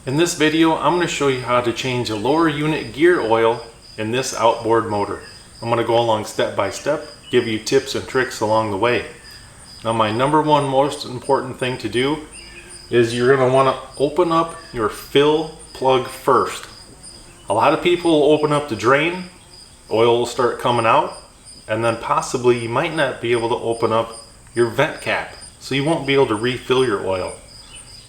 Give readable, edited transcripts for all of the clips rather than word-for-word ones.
In this video, I'm going to show you how to change a lower unit gear oil in this outboard motor. I'm going to go along step by step, give you tips and tricks along the way. Now my number one most important thing to do is you're going to want to open up your fill plug first. A lot of people will open up the drain, oil will start coming out, and then possibly you might not be able to open up your vent cap, so you won't be able to refill your oil.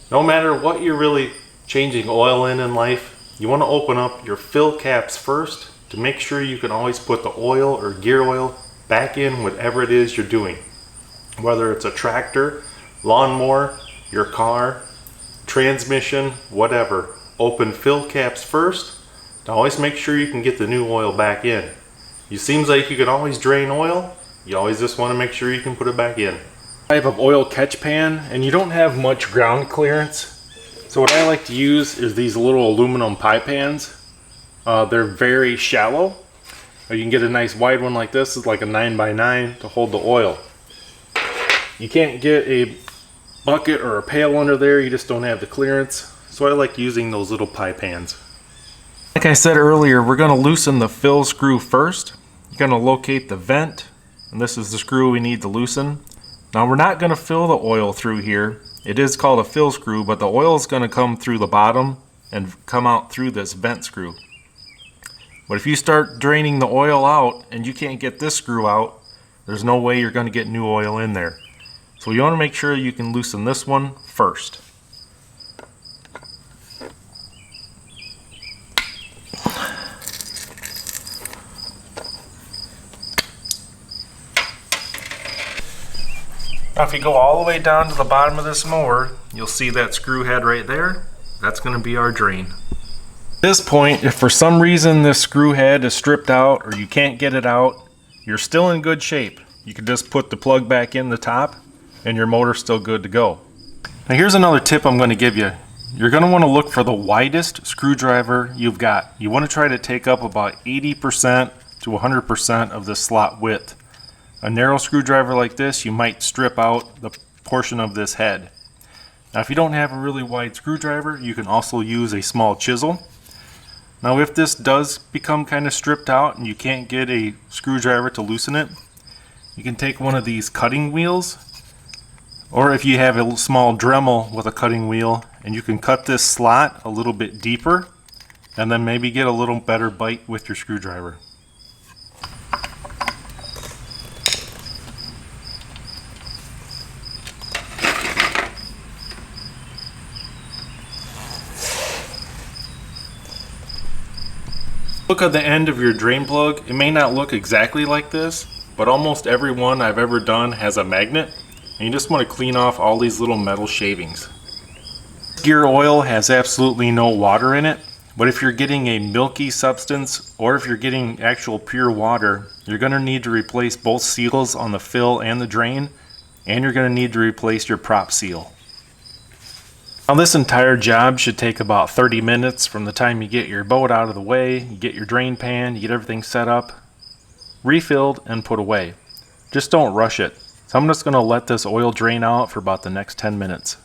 No matter what you're really changing oil in life, you want to open up your fill caps first to make sure you can always put the oil or gear oil back in whatever it is you're doing. Whether it's a tractor, lawnmower, your car, transmission, whatever. Open fill caps first to always make sure you can get the new oil back in. It seems like you can always drain oil, you always just want to make sure you can put it back in. Type of oil catch pan, and you don't have much ground clearance. So what I like to use is these little aluminum pie pans. They're very shallow. You can get a nice wide one like this. It's like a 9x9 to hold the oil. You can't get a bucket or a pail under there. You just don't have the clearance. So I like using those little pie pans. Like I said earlier, we're going to loosen the fill screw first. You're going to locate the vent, and this is the screw we need to loosen. Now we're not going to fill the oil through here. It is called a fill screw, but the oil is going to come through the bottom and come out through this vent screw. But if you start draining the oil out and you can't get this screw out, there's no way you're going to get new oil in there. So you want to make sure you can loosen this one first. Now if you go all the way down to the bottom of this mower, you'll see that screw head right there. That's going to be our drain. At this point, if for some reason this screw head is stripped out or you can't get it out, you're still in good shape. You can just put the plug back in the top and your motor's still good to go. Now here's another tip I'm going to give you. You're going to want to look for the widest screwdriver you've got. You want to try to take up about 80% to 100% of the slot width. A narrow screwdriver like this, you might strip out the portion of this head. Now if you don't have a really wide screwdriver, you can also use a small chisel. Now if this does become kind of stripped out and you can't get a screwdriver to loosen it, you can take one of these cutting wheels, or if you have a small Dremel with a cutting wheel, and you can cut this slot a little bit deeper and then maybe get a little better bite with your screwdriver. Look at the end of your drain plug. It may not look exactly like this, but almost every one I've ever done has a magnet, and you just want to clean off all these little metal shavings. Gear oil has absolutely no water in it, but if you're getting a milky substance or if you're getting actual pure water, you're going to need to replace both seals on the fill and the drain, and you're going to need to replace your prop seal. Now this entire job should take about 30 minutes from the time you get your boat out of the way, you get your drain pan, you get everything set up, refilled, and put away. Just don't rush it. So I'm just going to let this oil drain out for about the next 10 minutes.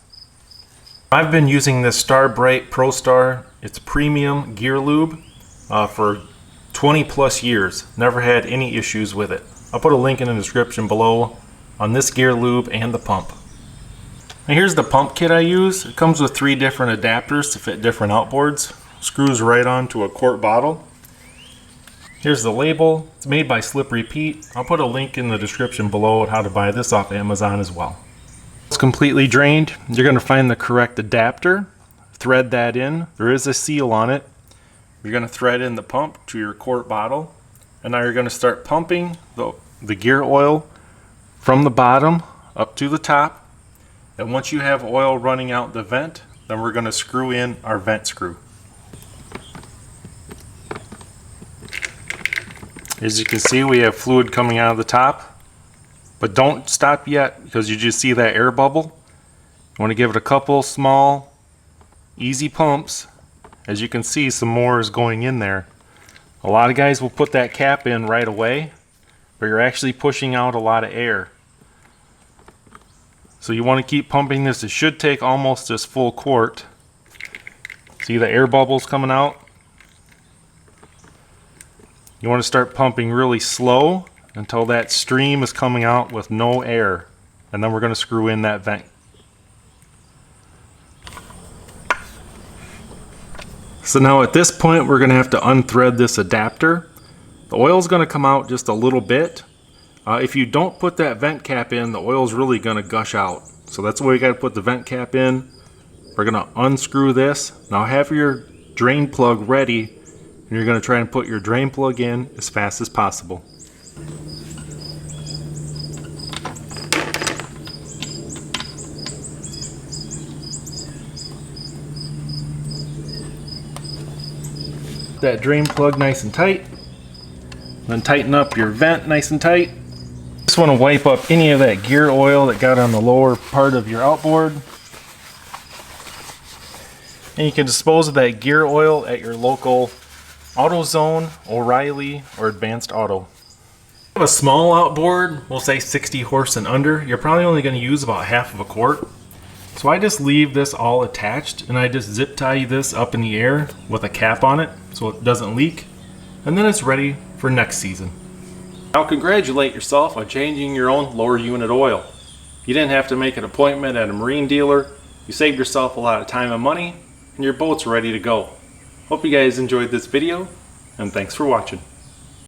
I've been using this Star Bright Pro Star. It's premium gear lube for 20 plus years. Never had any issues with it. I'll put a link in the description below on this gear lube and the pump. Now here's the pump kit I use. It comes with 3 different adapters to fit different outboards. Screws right onto a quart bottle. Here's the label. It's made by Slippery Pete. I'll put a link in the description below on how to buy this off Amazon as well. It's completely drained. You're going to find the correct adapter. Thread that in. There is a seal on it. You're going to thread in the pump to your quart bottle. And now you're going to start pumping the gear oil from the bottom up to the top. And once you have oil running out the vent, then we're going to screw in our vent screw. As you can see, we have fluid coming out of the top, but don't stop yet because you just see that air bubble. You want to give it a couple small, easy pumps. As you can see, some more is going in there. A lot of guys will put that cap in right away, but you're actually pushing out a lot of air. So you want to keep pumping this. It should take almost this full quart. See the air bubbles coming out? You want to start pumping really slow until that stream is coming out with no air. And then we're going to screw in that vent. So now at this point we're going to have to unthread this adapter. The oil is going to come out just a little bit. If you don't put that vent cap in, the oil is really going to gush out. So that's why you got to put the vent cap in. We're going to unscrew this. Now have your drain plug ready, and you're going to try and put your drain plug in as fast as possible. That drain plug nice and tight. Then tighten up your vent nice and tight. Just want to wipe up any of that gear oil that got on the lower part of your outboard. And you can dispose of that gear oil at your local AutoZone, O'Reilly, or Advanced Auto. If you have a small outboard, we'll say 60 horse and under, you're probably only going to use about half of a quart. So I just leave this all attached and I just zip tie this up in the air with a cap on it so it doesn't leak, and then it's ready for next season. Now congratulate yourself on changing your own lower unit oil. You didn't have to make an appointment at a marine dealer. You saved yourself a lot of time and money, and your boat's ready to go. Hope you guys enjoyed this video, and thanks for watching.